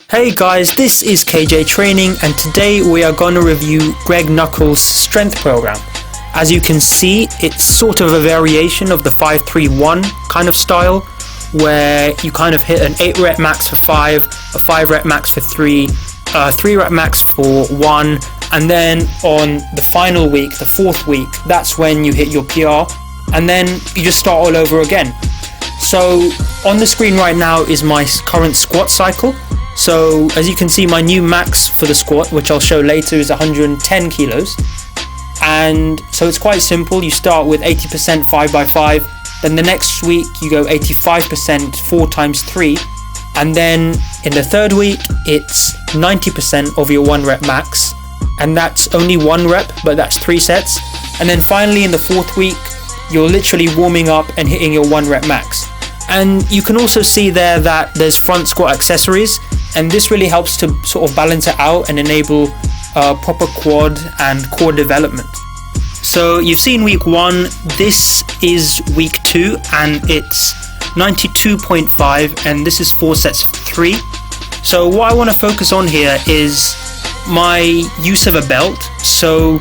Hey guys, this is KJ Training, and today we are going to review Greg Nuckols' strength program. As you can see, it's sort of a variation of the 5-3-1 kind of style, where you kind of hit an 8 rep max for 5, a 5 rep max for 3, a 3 rep max for 1, and then on the final week, the 4th week, that's when you hit your PR, and then you just start all over again. So on the screen right now is my current squat cycle. So as you can see, my new max for the squat, which I'll show later, is 110 kilos. And so it's quite simple. You start with 80% 5x5, then the next week you go 85% 4x3, and then in the 3rd week it's 90% of your 1 rep max, and that's only 1 rep, but that's 3 sets. And then finally in the 4th week you're literally warming up and hitting your 1 rep max. And you can also see there that there's front squat accessories, and this really helps to sort of balance it out and enable proper quad and core development. So you've seen week 1, this is week 2, and it's 92.5, and this is 4 sets of 3. So what I want to focus on here is my use of a belt. So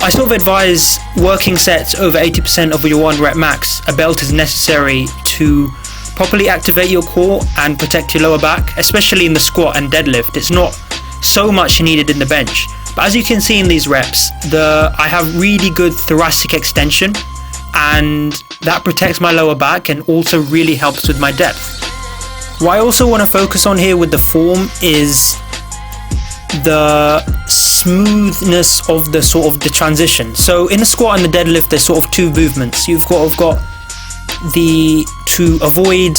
I sort of advise working sets over 80% of your 1 rep max. A belt is necessary to properly activate your core and protect your lower back, especially in the squat and deadlift. It's not so much needed in the bench. But as you can see in these reps, I have really good thoracic extension, and that protects my lower back and also really helps with my depth. What I also want to focus on here with the form is the smoothness of the sort of the transition. So in the squat and the deadlift, there's sort of 2 movements. You've got to avoid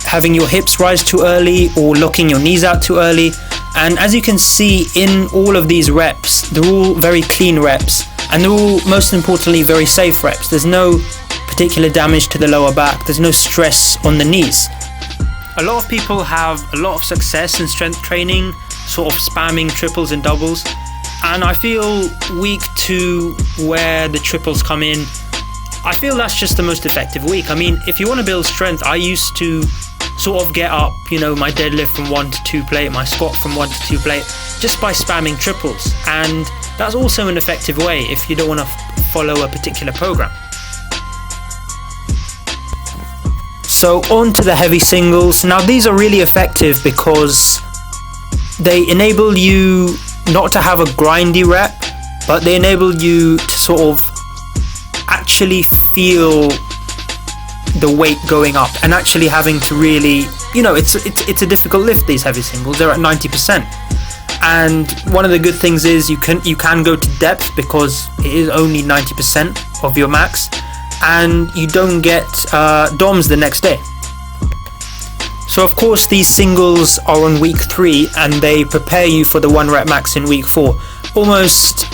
having your hips rise too early or locking your knees out too early. And as you can see in all of these reps, they're all very clean reps, and they're all, most importantly, very safe reps. There's no particular damage to the lower back. There's no stress on the knees. A lot of people have a lot of success in strength training, sort of spamming triples and doubles. And I feel week 2, where the triples come in, I feel that's just the most effective week. I mean, if you want to build strength, I used to sort of get up, my deadlift from 1 to 2 plate, my squat from 1 to 2 plate, just by spamming triples. And that's also an effective way if you don't want to follow a particular program. So on to the heavy singles. Now these are really effective because they enable you not to have a grindy rep, but they enable you to sort of actually feel the weight going up and actually having to really, it's a difficult lift, these heavy singles. They're at 90%. And one of the good things is you can go to depth because it is only 90% of your max, and you don't get DOMs the next day. So of course these singles are on week 3, and they prepare you for the 1 rep max in week 4, almost,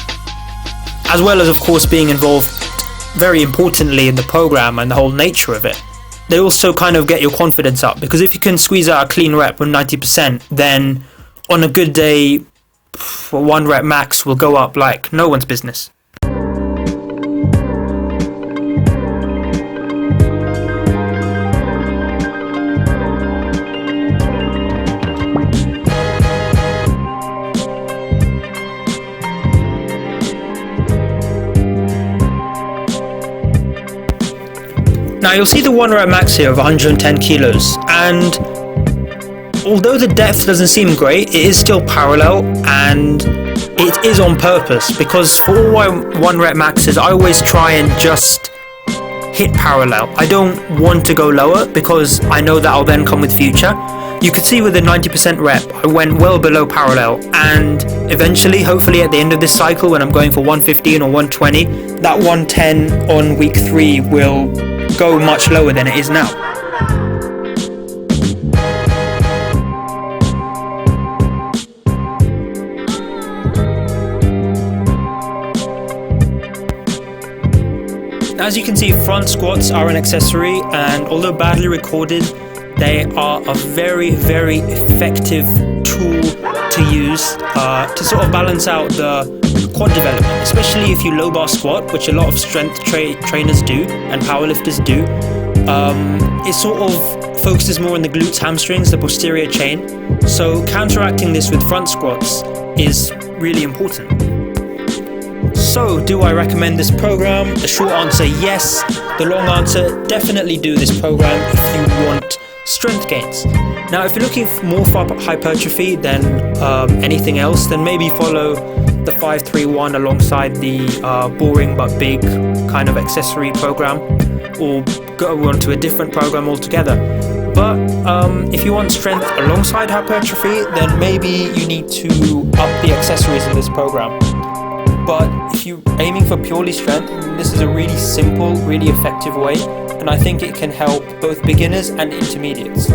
as well as of course being involved very importantly in the program and the whole nature of it. They also kind of get your confidence up, because if you can squeeze out a clean rep with 90%, then on a good day, 1 rep max will go up like no one's business. Now you'll see the 1 rep max here of 110 kilos, and although the depth doesn't seem great, it is still parallel, and it is on purpose, because for all my 1 rep maxes I always try and just hit parallel. I don't want to go lower because I know that I'll then come with future. You could see with the 90% rep I went well below parallel, and eventually, hopefully at the end of this cycle, when I'm going for 115 or 120, that 110 on week 3 will go much lower than it is now. As you can see, front squats are an accessory, and although badly recorded, they are a very, very effective tool to use to sort of balance out the quad development, especially if you low bar squat, which a lot of strength trainers do and powerlifters do. It sort of focuses more on the glutes, hamstrings, the posterior chain. So counteracting this with front squats is really important. So, do I recommend this program? The short answer, yes. The long answer, definitely do this program if you want strength gains. Now, if you're looking more for hypertrophy than anything else, then maybe follow the 5-3-1 alongside the boring but big kind of accessory program, or go on to a different program altogether. But if you want strength alongside hypertrophy, then maybe you need to up the accessories in this program. But if you're aiming for purely strength, this is a really simple, really effective way, and I think it can help both beginners and intermediates.